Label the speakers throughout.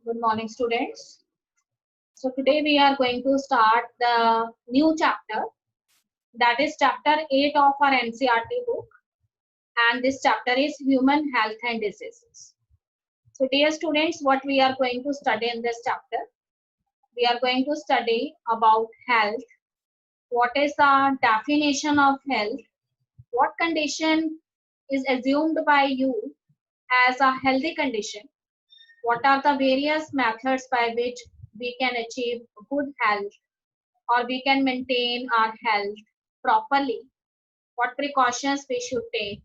Speaker 1: Good morning, students. So today we are going to start the new chapter, that is chapter 8 of our NCERT book, and this chapter is human health and diseases. So dear students, what we are going to study in this chapter? We are going to study about health. What is the definition of health? What condition is assumed by you as a healthy condition? What are the various methods by which we can achieve good health or we can maintain our health properly? What precautions we should take?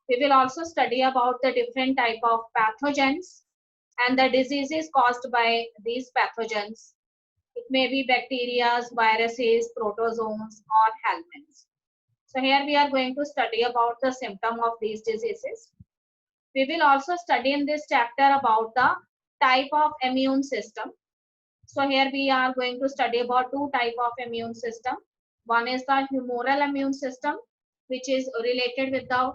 Speaker 1: We will also study about the different type of pathogens and the diseases caused by these pathogens. It may be bacteria, viruses, protozoans, or helminths. So here we are going to study about the symptom of these diseases. We will also study in this chapter about the type of immune system. So here we are going to study about two type of immune system. One is the humoral immune system, which is related with the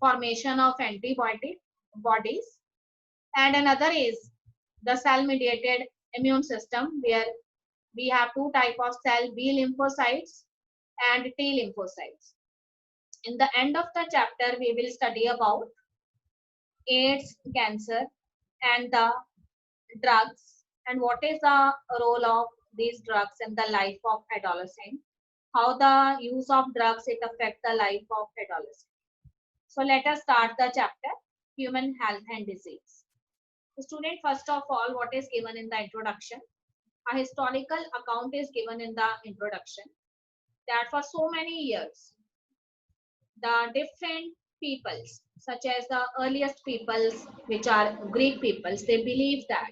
Speaker 1: formation of antibodies, and another is the cell mediated immune system, where we have two type of cell, B lymphocytes and T lymphocytes. In the end of the chapter, we will study about AIDS, cancer, and the drugs, and what is the role of these drugs in the life of adolescent, how the use of drugs it affect the life of adolescent. So let us start the chapter human health and disease. So student, first of all, what is given in the introduction? A historical account is given in the introduction that for so many years the different peoples, such as the earliest peoples, which are Greek peoples, they believe that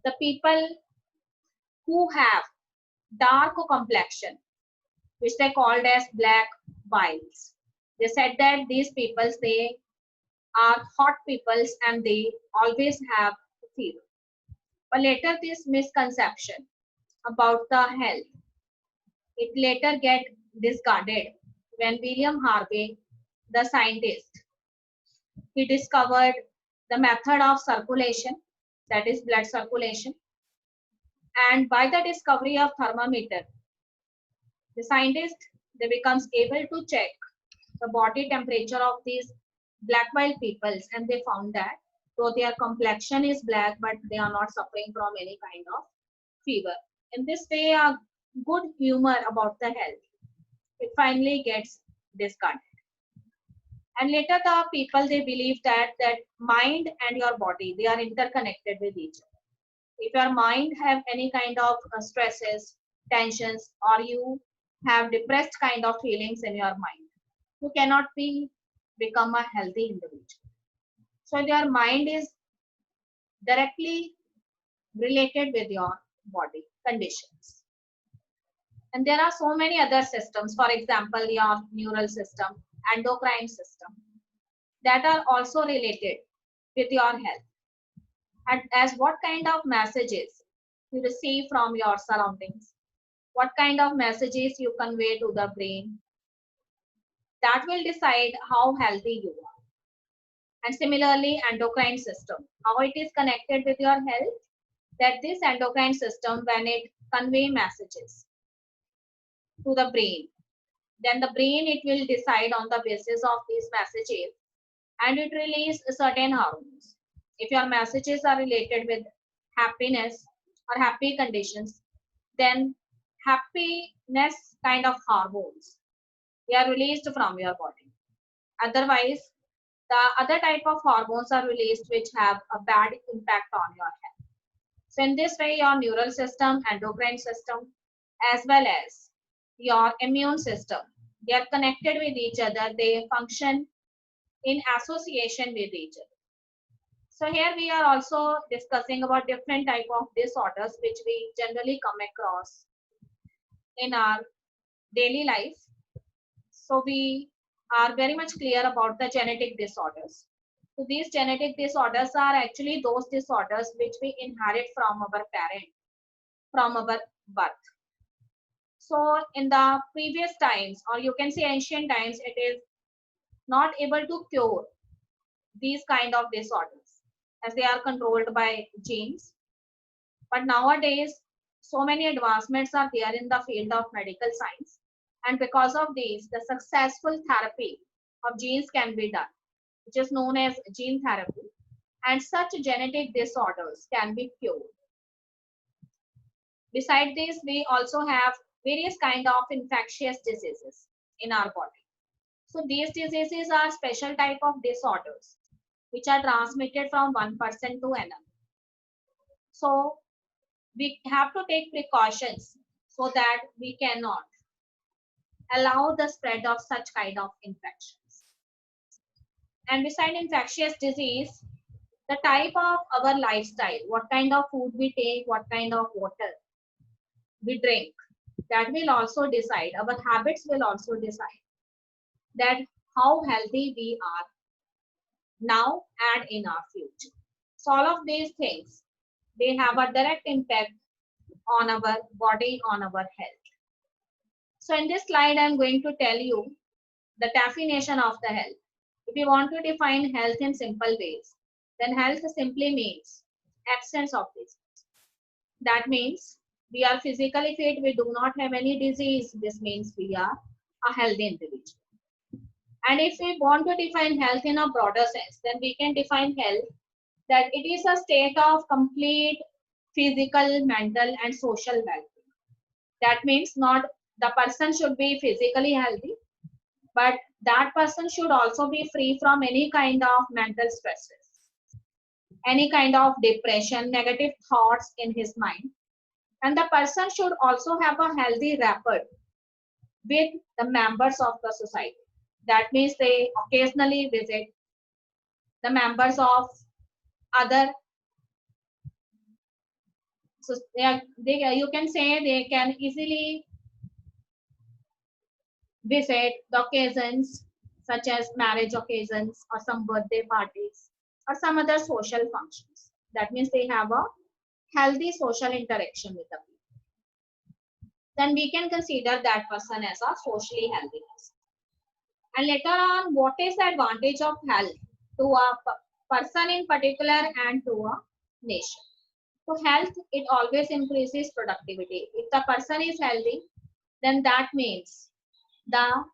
Speaker 1: the people who have dark complexion, which they called as black vials. They said that these peoples, they are hot peoples and they always have fever. But later this misconception about the health, it later get discarded when William Harvey, the scientist, he discovered the method of circulation, that is blood circulation, and by the discovery of thermometer, the scientist they becomes able to check the body temperature of these black bile peoples, and they found that though their complexion is black, but they are not suffering from any kind of fever. In this way, a good humor about the health, it finally gets discarded. And later the people they believe that mind and your body they are interconnected with each other. If your mind have any kind of stresses, tensions, or you have depressed kind of feelings in your mind, you cannot be become a healthy individual. So your mind is directly related with your body conditions. And there are so many other systems, for example, your neural system, endocrine system, that are also related with your health. And as what kind of messages you receive from your surroundings, what kind of messages you convey to the brain, that will decide how healthy you are. And similarly, endocrine system, how it is connected with your health, that this endocrine system, when it convey messages to the brain, then the brain it will decide on the basis of these messages and it release certain hormones. If your messages are related with happiness or happy conditions, then happiness kind of hormones they are released from your body. Otherwise, the other type of hormones are released which have a bad impact on your health. So in this way, your neural system, endocrine system, as well as your immune system, they are connected with each other. They function in association with each other. So here we are also discussing about different type of disorders which we generally come across in our daily life. So we are very much clear about the genetic disorders. So these genetic disorders are actually those disorders which we inherit from our parent, from our birth. So in the previous times, or you can say ancient times, it is not able to cure these kind of disorders. as they are controlled by genes. But nowadays, so many advancements are there in the field of medical science. And because of these, the successful therapy of genes can be done, which is known as gene therapy. And such genetic disorders can be cured. Besides this, we also have various kind of infectious diseases in our body. So these diseases are special type of disorders which are transmitted from one person to another. So we have to take precautions so that we cannot allow the spread of such kind of infections. And beside infectious disease, the type of our lifestyle, what kind of food we take, what kind of water we drink, that will also decide, our habits will also decide that how healthy we are now and in our future. So all of these things, they have a direct impact on our body, on our health. So in this slide, I'm going to tell you the definition of the health. If you want to define health in simple ways, then health simply means absence of disease. That means we are physically fit, we do not have any disease. This means we are a healthy individual. And if we want to define health in a broader sense, then we can define health that it is a state of complete physical, mental, and social well-being. That means not the person should be physically healthy, but that person should also be free from any kind of mental stresses, any kind of depression, negative thoughts in his mind. And the person should also have a healthy rapport with the members of the society. That means they occasionally visit the members of other, so you can say they can easily visit the occasions such as marriage occasions or some birthday parties or some other social functions. That means they have a healthy social interaction with the people. Then we can consider that person as a socially healthy person. And later on, what is the advantage of health to a person in particular and to a nation? So health, it always increases productivity. If the person is healthy, then that means the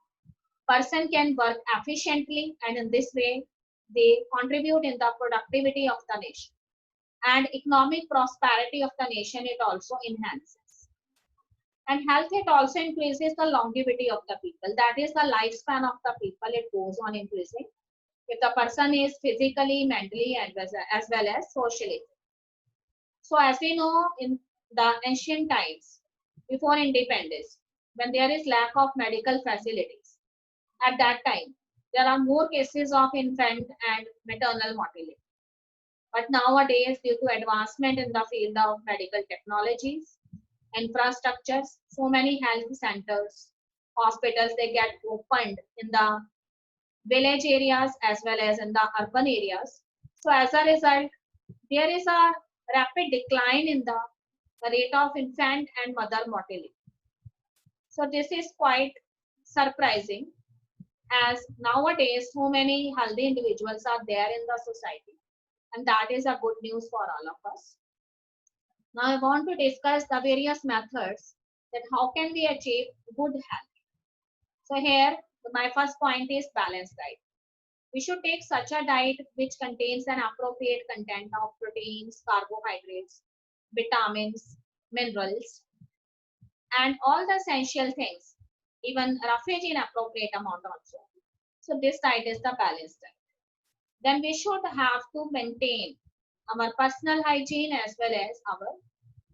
Speaker 1: person can work efficiently, and in this way they contribute in the productivity of the nation, and economic prosperity of the nation it also enhances. And health, it also increases the longevity of the people, that is the lifespan of the people, it goes on increasing if the person is physically, mentally, and as well as socially. So as we know, in the ancient times before independence, when there is lack of medical facilities, at that time, there are more cases of infant and maternal mortality. But nowadays, due to advancement in the field of medical technologies, infrastructures, so many health centers, hospitals, they get opened in the village areas as well as in the urban areas. So as a result, there is a rapid decline in the rate of infant and mother mortality. So this is quite surprising, as nowadays so many healthy individuals are there in the society, and that is a good news for all of us. Now I want to discuss the various methods that how can we achieve good health. So here my first point is balanced diet. We should take such a diet which contains an appropriate content of proteins, carbohydrates, vitamins, minerals, and all the essential things, even roughage in appropriate amount also. So this diet is the balanced diet. Then we should have to maintain our personal hygiene as well as our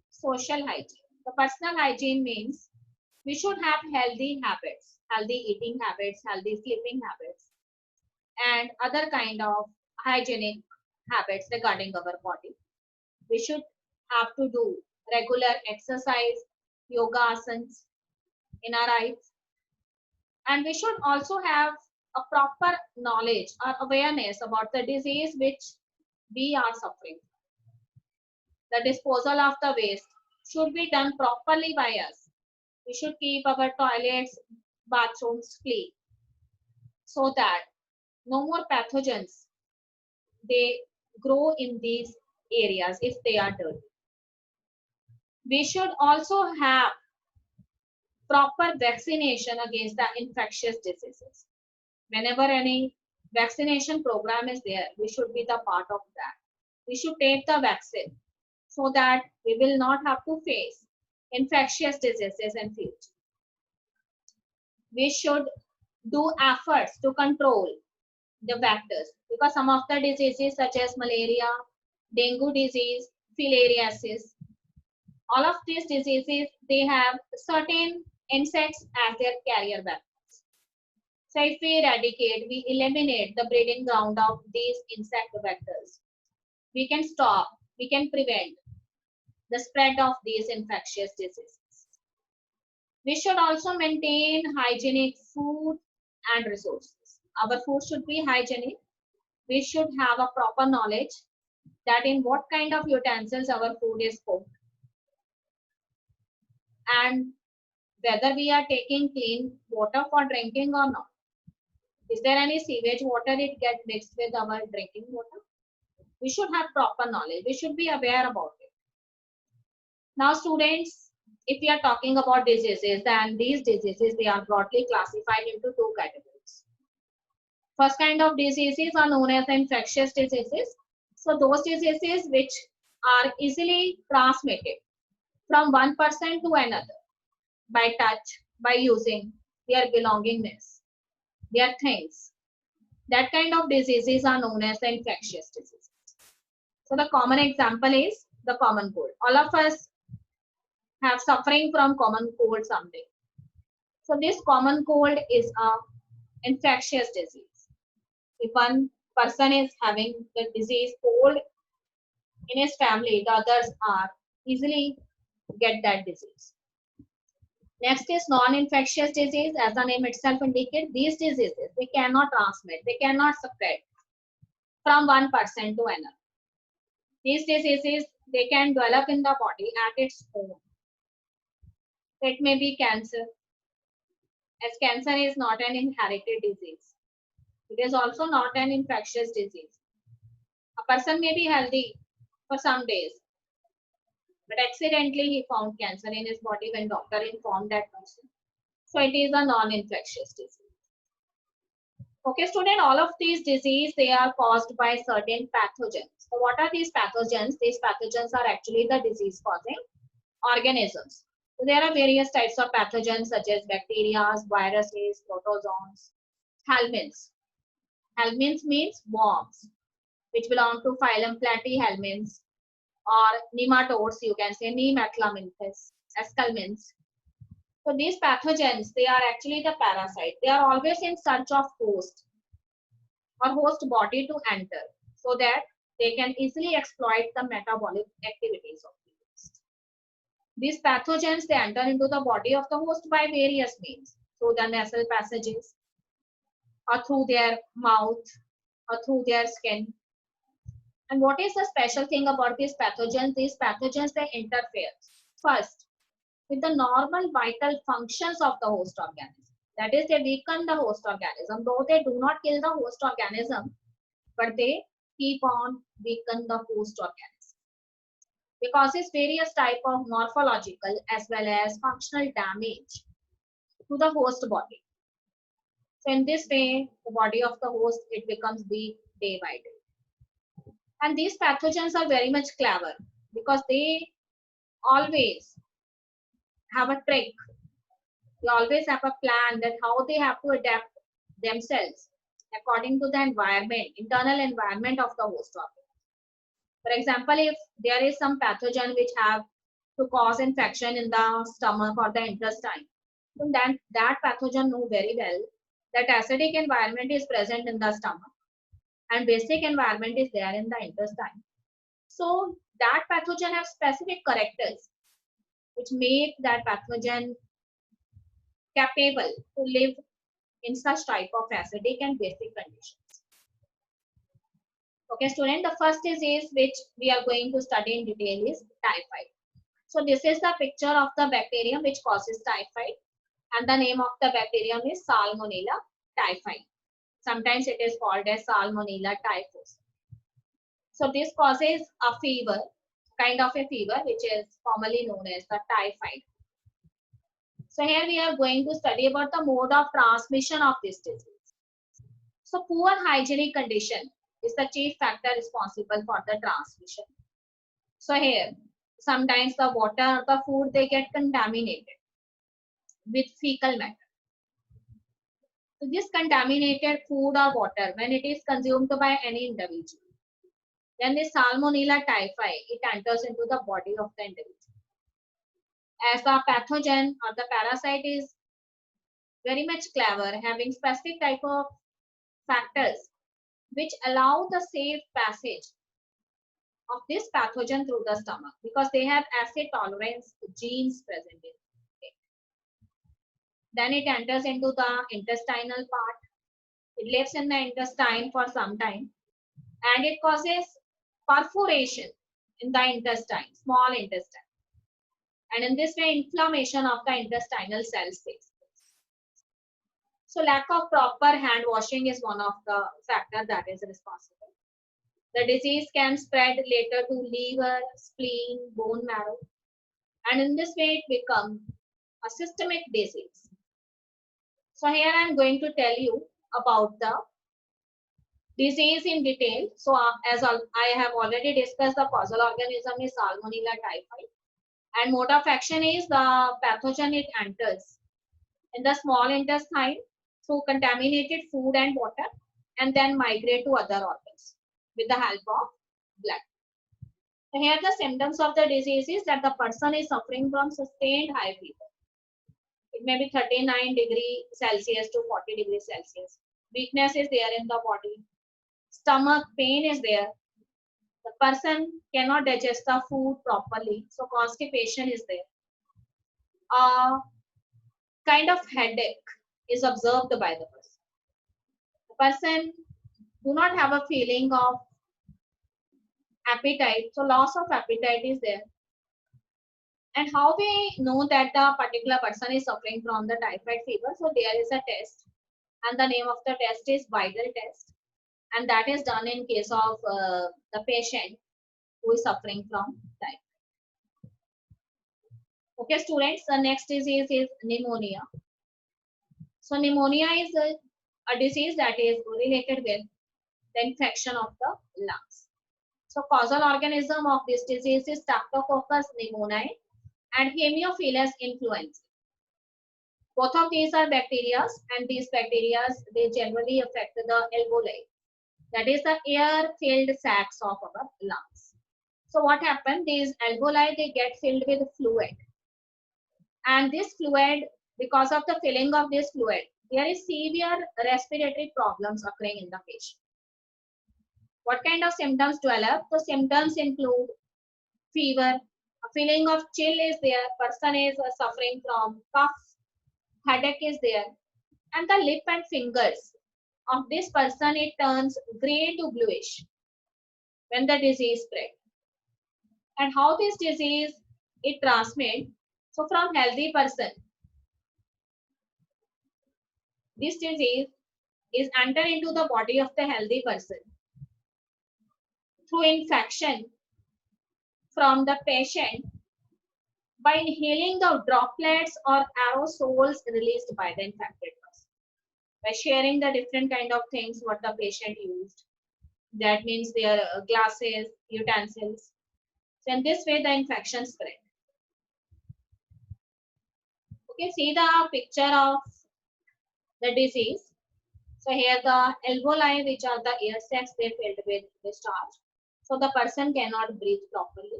Speaker 1: social hygiene. The personal hygiene means we should have healthy habits, healthy eating habits, healthy sleeping habits, and other kind of hygienic habits regarding our body. We should have to do regular exercise, yoga asanas in our lives, and we should also have a proper knowledge or awareness about the disease which we are suffering. The disposal of the waste should be done properly by us. We should keep our toilets, bathrooms clean so that no more pathogens they grow in these areas if they are dirty. We should also have proper vaccination against the infectious diseases. Whenever any vaccination program is there, we should be the part of that. We should take the vaccine so that we will not have to face infectious diseases in future. We should do efforts to control the vectors because some of the diseases such as malaria, dengue disease, filariasis, all of these diseases, they have certain insects as their carrier vectors. So if we eradicate, we eliminate the breeding ground of these insect vectors, we can stop, we can prevent the spread of these infectious diseases. We should also maintain hygienic food and resources. Our food should be hygienic. We should have a proper knowledge that in what kind of utensils our food is cooked and whether we are taking clean water for drinking or not. Is there any sewage water it get mixed with our drinking water? We should have proper knowledge. We should be aware about it. Now students, if we are talking about diseases, then these diseases, they are broadly classified into two categories. First kind of diseases are known as infectious diseases. So those diseases which are easily transmitted from one person to another by touch, by using their belongingness, their things. That kind of diseases are known as the infectious diseases. So the common example is the common cold. All of us have suffering from common cold someday. So this common cold is a infectious disease. If one person is having the disease cold in his family, the others are easily get that disease. Next is non-infectious disease. As the name itself indicates, these diseases, they cannot transmit, they cannot spread from one person to another. These diseases, they can develop in the body at its own. It may be cancer, as cancer is not an inherited disease. It is also not an infectious disease. A person may be healthy for some days, but accidentally he found cancer in his body when doctor informed that person. So it is a non-infectious disease. Okay, student, all of these diseases, they are caused by certain pathogens. So what are these pathogens? These pathogens are actually the disease causing organisms. So there are various types of pathogens such as bacteria, viruses, protozoans, helminths. Helminths means worms, which belong to phylum Platyhelminths, or nematodes, you can say Nemathlaminths, esculminths. So these pathogens, they are actually the parasite. They are always in search of host or host body to enter so that they can easily exploit the metabolic activities of the host. These pathogens, they enter into the body of the host by various means, through the nasal passages, or through their mouth, or through their skin. And what is the special thing about these pathogens? These pathogens, they interfere first with the normal vital functions of the host organism. That is, they weaken the host organism, though they do not kill the host organism, but they keep on weaken the host organism. They causes various type of morphological as well as functional damage to the host body. So in this way, the body of the host, it becomes weak day by day. And these pathogens are very much clever because they always have a trick. They always have a plan that how they have to adapt themselves according to the environment, internal environment of the host organism. For example, if there is some pathogen which have to cause infection in the stomach or the intestine, then that pathogen know very well that acidic environment is present in the stomach and basic environment is there in the intestine. So that pathogen have specific characters which make that pathogen capable to live in such type of acidic and basic conditions. Okay, student, the first disease which we are going to study in detail is typhoid. So this is the picture of the bacterium which causes typhoid, and the name of the bacterium is Salmonella typhi. Sometimes it is called as Salmonella typhus. So this causes a fever, kind of a fever, which is commonly known as the typhoid. So here we are going to study about the mode of transmission of this disease. So poor hygienic condition is the chief factor responsible for the transmission. So here, sometimes the water or the food, they get contaminated with fecal matter. So this contaminated food or water, when it is consumed by any individual, then the Salmonella typhi, it enters into the body of the individual. As the pathogen or the parasite is very much clever, having specific type of factors which allow the safe passage of this pathogen through the stomach, because they have acid tolerance genes present in it. Then it enters into the intestinal part. It lives in the intestine for some time, and it causes perforation in the intestine, small intestine. And in this way, inflammation of the intestinal cell space. So lack of proper hand washing is one of the factors that is responsible. The disease can spread later to liver, spleen, bone marrow. And in this way, it becomes a systemic disease. So here I am going to tell you about the disease in detail. So as I have already discussed, the causal organism is Salmonella typhi, and mode of action is the pathogen, it enters in the small intestine through contaminated food and water, and then migrate to other organs with the help of blood. So here the symptoms of the disease is that the person is suffering from sustained high fever. It may be 39 degrees Celsius to 40 degrees Celsius. Weakness is there in the body. Stomach pain is there. The person cannot digest the food properly, so constipation is there. Kind of headache is observed by the person. The person do not have a feeling of appetite, so loss of appetite is there. And how we know that the particular person is suffering from the typhoid fever? So there is a test, and the name of the test is Weigel test, and that is done in case of the patient who is suffering from typhoid. Okay, students, the next disease is pneumonia. So pneumonia is a disease that is related with the infection of the lungs. So causal organism of this disease is Staphylococcus pneumoniae and Haemophilus influenzae. Both of these are bacteria, and these bacteria, they generally affect the alveoli, that is the air-filled sacs of our lungs. So what happens? These alveoli, they get filled with fluid, and this fluid, because of the filling of this fluid, there is severe respiratory problems occurring in the patient. What kind of symptoms develop? The symptoms include fever, a feeling of chill is there, person is suffering from cough, headache is there, and the lip and fingers of this person, it turns gray to bluish when the disease spread. And how this disease it transmit? So from healthy person, this disease is enter into the body of the healthy person through infection from the patient by inhaling the droplets or aerosols released by the infected person. By sharing the different kind of things what the patient used, that means their glasses, utensils. So in this way the infection spread. Okay, see the picture of the disease. So here the alveoli, which are the air sacs, they filled with discharge. So the person cannot breathe properly.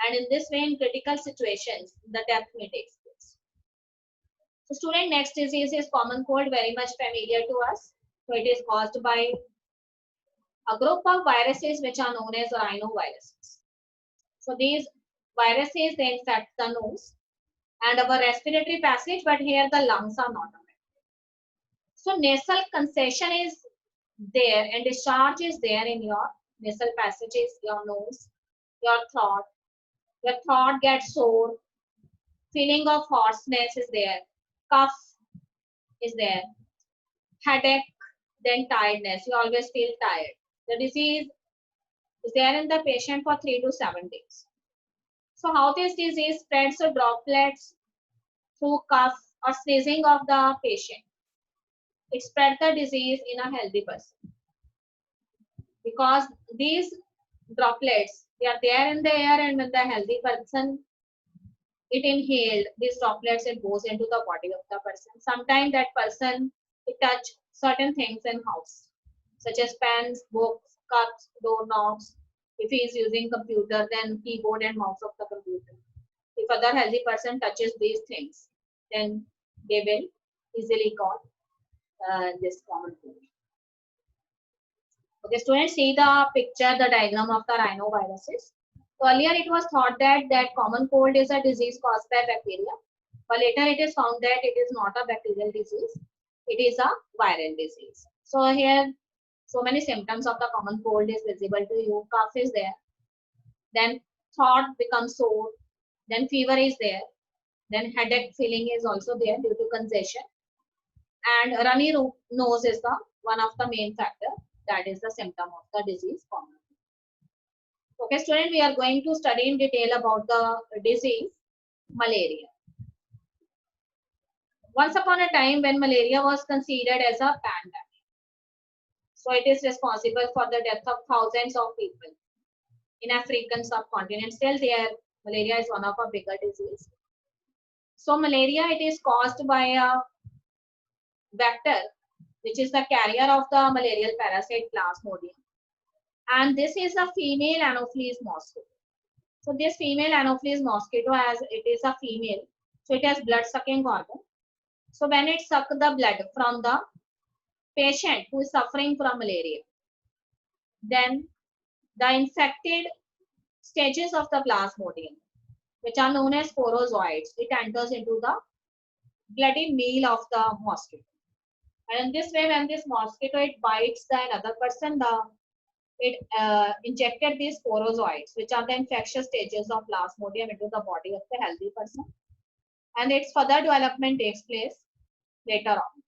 Speaker 1: And in this way, in critical situations, the death may take place. So student, next disease is common cold, very much familiar to us. So it is caused by a group of viruses which are known as rhinoviruses. So these viruses, they infect the nose and our respiratory passage, but here the lungs are not affected. So nasal congestion is there and discharge is there in your nasal passages, your nose, your throat. Your throat gets sore, feeling of hoarseness is there, cough is there, headache, then tiredness. You always feel tired. The disease is there in the patient for 3 to 7 days. So how this disease spreads the droplets through cough or sneezing of the patient. It spread the disease in a healthy person because these droplets, they are there in the air, and when the healthy person it inhaled these droplets, it goes into the body of the person. Sometimes that person it touch certain things in house such as pens, books, cups, doorknobs. If he is using computer, then keyboard and mouse of the computer. If other healthy person touches these things, then they will easily caught this common cold. Okay, students, see the picture, the diagram of the rhinoviruses. So earlier it was thought that common cold is a disease caused by bacteria, but later it is found that it is not a bacterial disease, it is a viral disease. So here, so many symptoms of the common cold is visible to you. Cough is there, then throat becomes sore, then fever is there, then headache feeling is also there due to congestion, and runny nose is the one of the main factor that is the symptom of the disease common. Okay, student, we are going to study in detail about the disease malaria. Once upon a time when malaria was considered as a pandemic, so it is responsible for the death of thousands of people in African subcontinent. Still there, malaria is one of our bigger disease. So malaria, it is caused by a vector which is the carrier of the malarial parasite Plasmodium, and this is a female Anopheles mosquito. So this female Anopheles mosquito, as it is a female, so it has blood sucking organ. So when it sucks the blood from the patient who is suffering from malaria, then the infected stages of the Plasmodium, which are known as sporozoites, it enters into the bloody meal of the mosquito. And in this way, when this mosquito it bites the another person, it injected these sporozoites, which are the infectious stages of Plasmodium, into the body of the healthy person, and its further development takes place later on.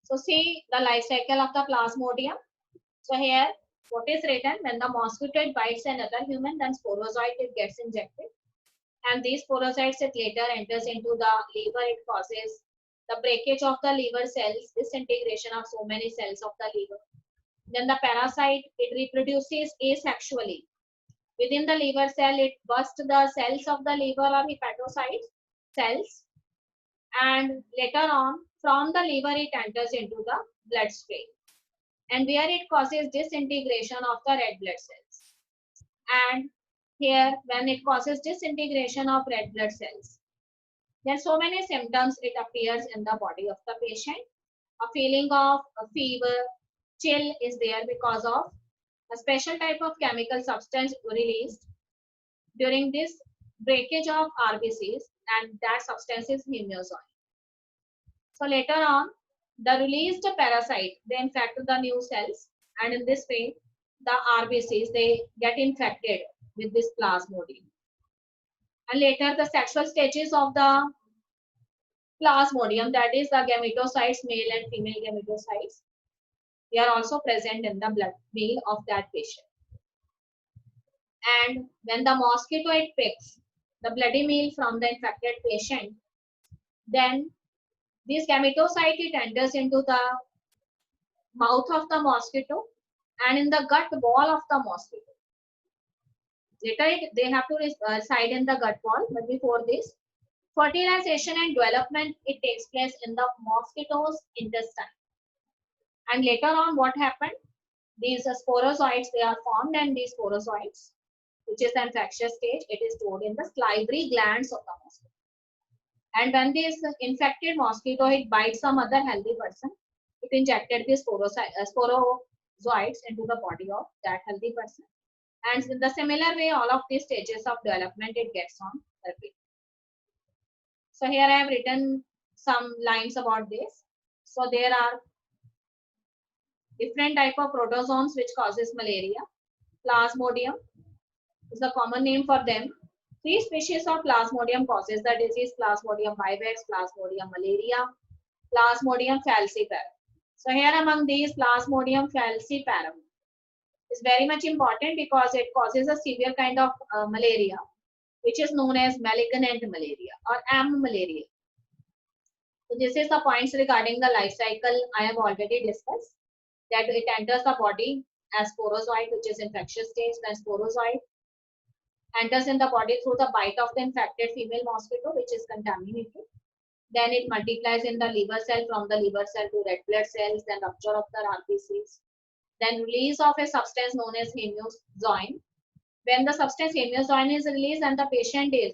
Speaker 1: So see the life cycle of the Plasmodium. So here, what is written: when the mosquito it bites another human, then sporozoite it gets injected, and these sporozoites it later enters into the liver. It causes the breakage of the liver cells, disintegration of so many cells of the liver. Then the parasite, it reproduces asexually. Within the liver cell, it bursts the cells of the liver or hepatocyte cells. And later on, from the liver, it enters into the bloodstream. And where it causes disintegration of the red blood cells. And here, when it causes disintegration of red blood cells, there are so many symptoms it appears in the body of the patient. A feeling of a fever, chill is there because of a special type of chemical substance released during this breakage of RBCs, and that substance is humeozoin. So later on, the released parasite, they infect the new cells, and in this way, the RBCs, they get infected with this Plasmodium. And later, the sexual stages of the Plasmodium, that is the gametocytes, male and female gametocytes, they are also present in the blood meal of that patient. And when the mosquito it picks the bloody meal from the infected patient, then this gametocyte it enters into the mouth of the mosquito and in the gut wall of the mosquito. Later they have to reside in the gut wall, but before this, fertilization and development it takes place in the mosquito's intestine. And later on, what happened? These sporozoites they are formed, and these sporozoites, which is the infectious stage, it is stored in the salivary glands of the mosquito. And when this infected mosquito it bites some other healthy person, it injected these sporozoites into the body of that healthy person. And in the similar way, all of these stages of development it gets on repeat. So here I have written some lines about this. So there are different type of protozoans which causes malaria. Plasmodium is the common name for them. 3 species of Plasmodium causes the disease: Plasmodium vivax, Plasmodium malaria, Plasmodium falciparum. So here among these, Plasmodium falciparum is very much important because it causes a severe kind of malaria, which is known as malignant malaria or AM malaria. So this is the points regarding the life cycle I have already discussed, that it enters the body as sporozoite, which is infectious stage. Then sporozoite enters in the body through the bite of the infected female mosquito, which is contaminated. Then it multiplies in the liver cell, from the liver cell to red blood cells, then rupture of the RBCs. Then release of a substance known as hemiozoin. When the substance hemiozoin is released and the patient is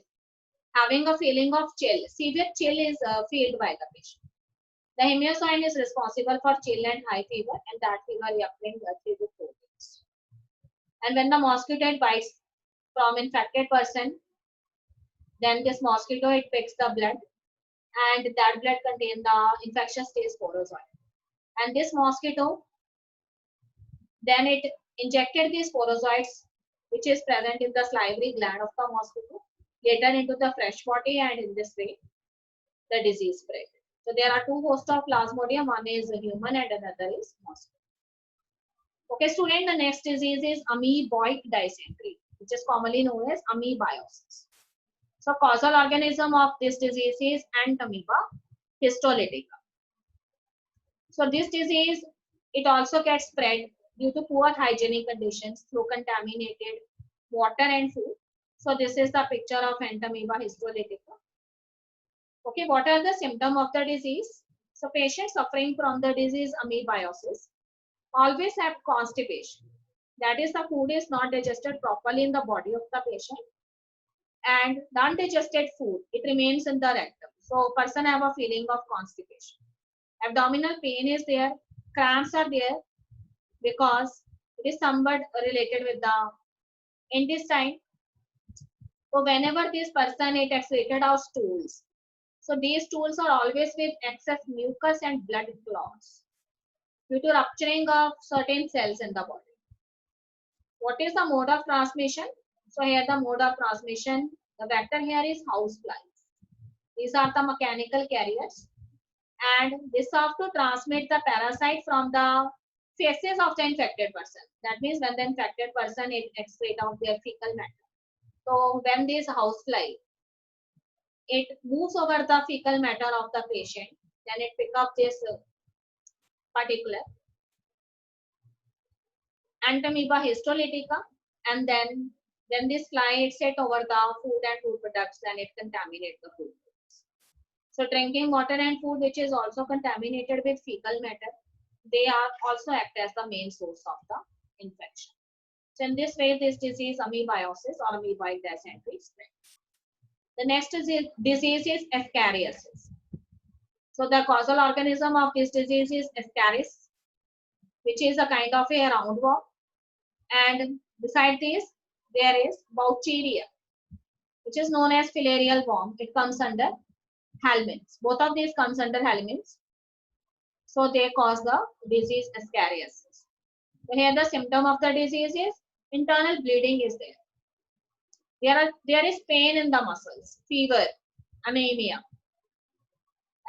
Speaker 1: having a feeling of chill, severe chill is felt by the patient. The hemiozoin is responsible for chill and high fever, and that fever occurring 3 to 4 days. And when the mosquito bites from infected person, then this mosquito it picks the blood, and that blood contains the infectious stage sporozoite. And this mosquito, then it injected these sporozoites, which is present in the salivary gland of the mosquito, later into the fresh body, and in this way, the disease spread. So there are two hosts of Plasmodium. One is human and another is mosquito. Okay, student, the next disease is amoeboid dysentery, which is commonly known as amoebiosis. So causal organism of this disease is Entamoeba histolytica. So this disease, it also gets spread due to poor hygienic conditions through contaminated water and food. So this is the picture of Entamoeba histolytica. Okay, what are the symptoms of the disease? So patients suffering from the disease amoebiosis always have constipation. That is, the food is not digested properly in the body of the patient, and the undigested food, it remains in the rectum. So person have a feeling of constipation. Abdominal pain is there, cramps are there, because it is somewhat related with the intestine. So whenever this person it excreted out stools, so these stools are always with excess mucus and blood clots due to rupturing of certain cells in the body. What is the mode of transmission? So here the mode of transmission, the vector here is houseflies. These are the mechanical carriers, and this have to transmit the parasite from the feces of the infected person. That means when the infected person it excrete out their fecal matter. So when this housefly it moves over the fecal matter of the patient, then it pick up this particular Entamoeba histolytica, and then when this fly it set over the food and food products, then it contaminates the food. So drinking water and food which is also contaminated with fecal matter, they are also act as the main source of the infection. So in this way, this disease amoebiosis or amoeboid dysentery spreads. The next disease is Ascariasis. So the causal organism of this disease is Ascaris, which is a kind of a roundworm. And beside this, there is Boucheria, which is known as filarial worm. It comes under helminths. Both of these comes under helminths. So they cause the disease Ascariasis. So here the symptom of the disease is internal bleeding is there. There is pain in the muscles, fever, anemia,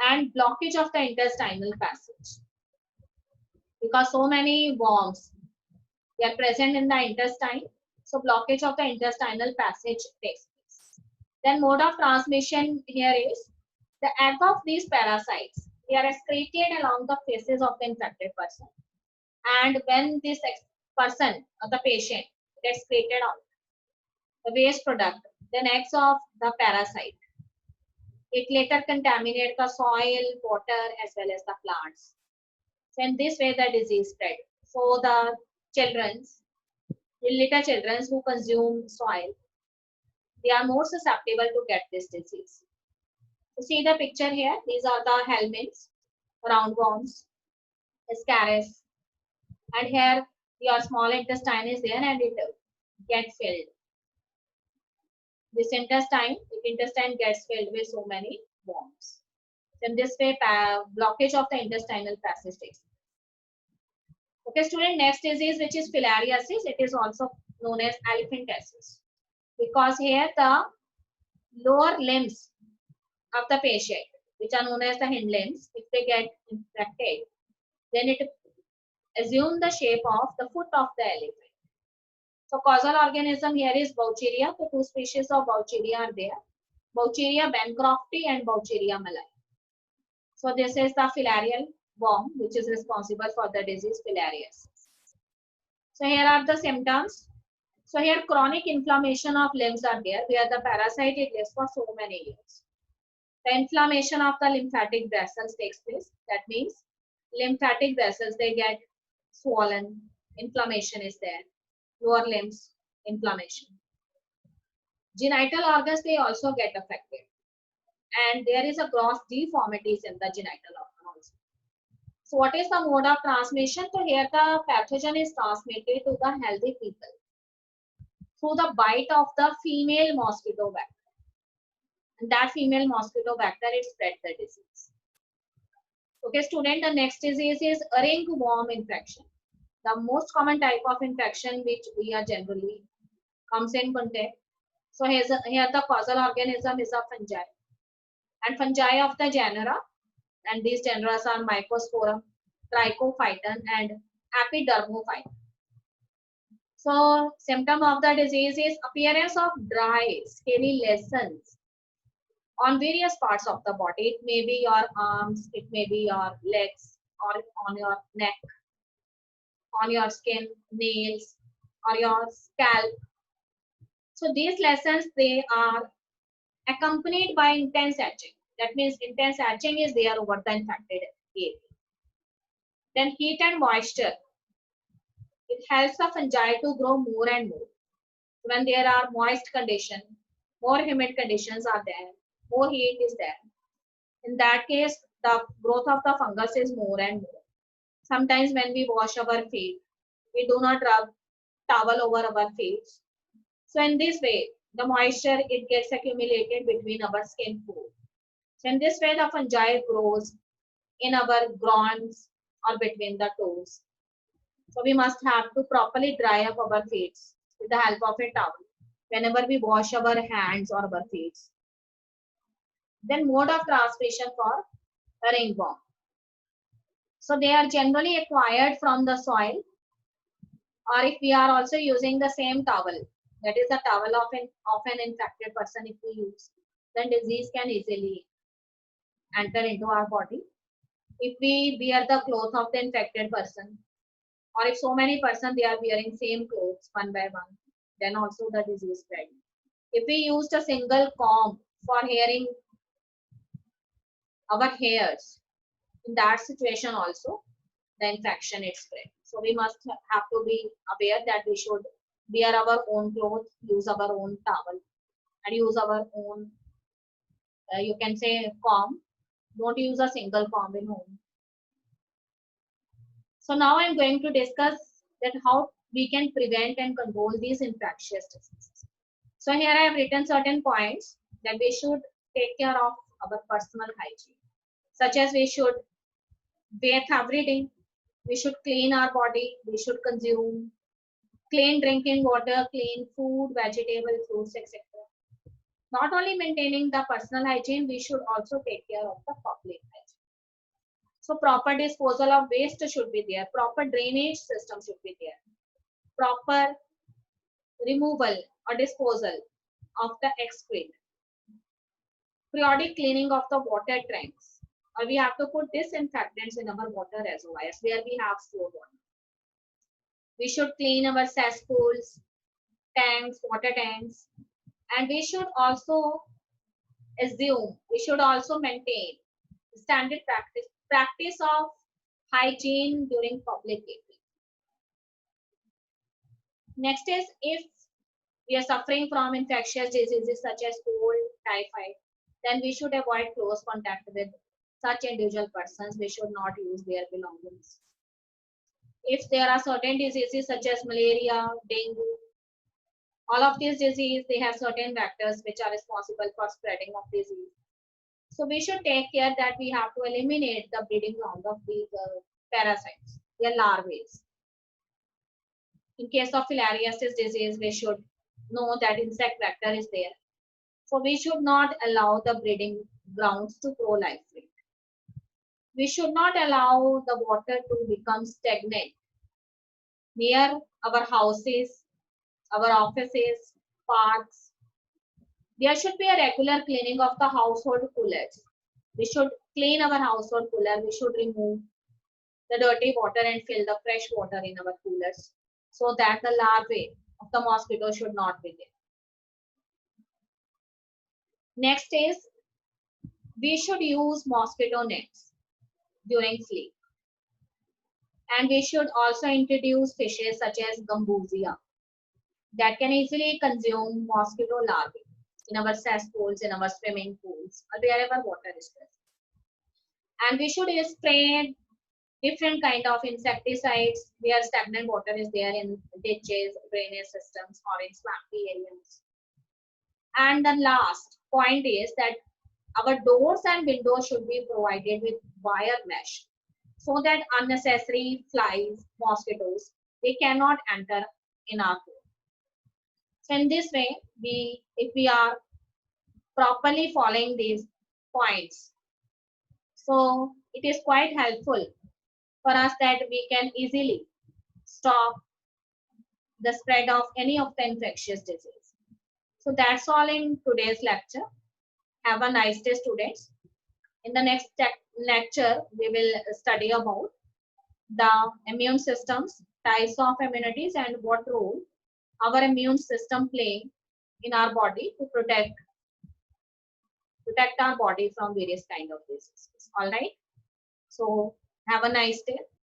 Speaker 1: and blockage of the intestinal passage. Because so many worms, they are present in the intestine, so blockage of the intestinal passage takes place. Then mode of transmission here is the egg of these parasites. They are excreted along the faces of the infected person. And when this person or the patient gets excreted out, the waste product, the eggs of the parasite, it later contaminates the soil, water, as well as the plants. So in this way, the disease spread. So the little children who consume soil, they are more susceptible to get this disease. So see the picture here. These are the helminths, roundworms, Ascaris, and here your small intestine is there and it gets filled. This intestine gets filled with so many worms. So in this way, blockage of the intestinal passage takes place. Okay, student, next disease which is filariasis. It is also known as elephantiasis, because here the lower limbs of the patient, which are known as the hind limbs, if they get infected, then it assumes the shape of the foot of the elephant. So causal organism here is Boucheria. So two species of Boucheria are there. Boucheria bancrofti and Boucheria malai. So this is the filarial worm which is responsible for the disease filariasis. So here are the symptoms. So here chronic inflammation of limbs are there where the parasite it lives for so many years. The inflammation of the lymphatic vessels takes place. That means lymphatic vessels they get swollen. Inflammation is there. Lower limbs inflammation. Genital organs they also get affected, and there is a gross deformities in the genital organ also. So what is the mode of transmission? So here the pathogen is transmitted to the healthy people through the bite of the female mosquito vector. And that female mosquito vector it spread the disease. Okay, student, the next disease is ringworm infection. The most common type of infection which we are generally comes in contact. So here the causal organism is a fungi. And fungi of the genera, and these genera are Mycosporum, Trichophyton, and Epidermophyton. So symptom of the disease is appearance of dry, scaly lesions on various parts of the body. It may be your arms, it may be your legs, or on your neck, on your skin, nails, or your scalp. So these lesions they are accompanied by intense itching. That means intense itching is there over the infected area. Then heat and moisture. It helps the fungi to grow more and more. When there are moist conditions, more humid conditions are there, more heat is there. In that case, the growth of the fungus is more and more. Sometimes when we wash our feet, we do not rub towel over our feet. So in this way, the moisture it gets accumulated between our skin folds. So in this way, the fungi grows in our groins or between the toes. So we must have to properly dry up our feet with the help of a towel whenever we wash our hands or our feet. Then mode of transmission for ringworm. So they are generally acquired from the soil, or if we are also using the same towel, that is the towel of an infected person, if we use, then disease can easily enter into our body. If we wear the clothes of the infected person, or if so many persons they are wearing same clothes one by one, then also the disease spread. If we used a single comb for hairing our hairs, in that situation also the infection is spread. So we must have to be aware that we should wear our own clothes, use our own towel, and use our own, you can say comb. Don't use a single comb in home. So now I'm going to discuss that how we can prevent and control these infectious diseases. So here I have written certain points that we should take care of our personal hygiene, such as we should bathe every day, we should clean our body, we should consume clean drinking water, clean food, vegetables, fruits, etc. Not only maintaining the personal hygiene, we should also take care of the public hygiene. So proper disposal of waste should be there, proper drainage system should be there, proper removal or disposal of the excrete, periodic cleaning of the water tanks, or we have to put disinfectants in our water reservoirs where we have stored water. We should clean our cesspools, tanks, water tanks, and we should also maintain standard practice of hygiene during public eating. Next is, if we are suffering from infectious diseases such as cold, typhoid, then we should avoid close contact with such individual persons. We should not use their belongings. If there are certain diseases such as malaria, dengue, all of these diseases, they have certain vectors which are responsible for spreading of disease. So we should take care that we have to eliminate the breeding ground of these parasites, their larvae. In case of filariasis disease, we should know that insect vector is there. So we should not allow the breeding grounds to proliferate. We should not allow the water to become stagnant near our houses, our offices, parks. There should be a regular cleaning of the household coolers. We should clean our household cooler. We should remove the dirty water and fill the fresh water in our coolers so that the larvae of the mosquito should not be there. Next is we should use mosquito nets during sleep. And we should also introduce fishes such as gambusia that can easily consume mosquito larvae in our cesspools, in our swimming pools, or wherever water is present. And we should spray different kind of insecticides where stagnant water is there in ditches, drainage systems, or in swampy areas. And the last point is that our doors and windows should be provided with wire mesh so that unnecessary flies, mosquitoes, they cannot enter in our home. So in this way, if we are properly following these points, so it is quite helpful for us that we can easily stop the spread of any of the infectious disease. So that's all in today's lecture. Have a nice day, students. In the next lecture, we will study about the immune systems, types of immunities, and what role our immune system play in our body to protect our body from various kind of diseases. All right. So have a nice day.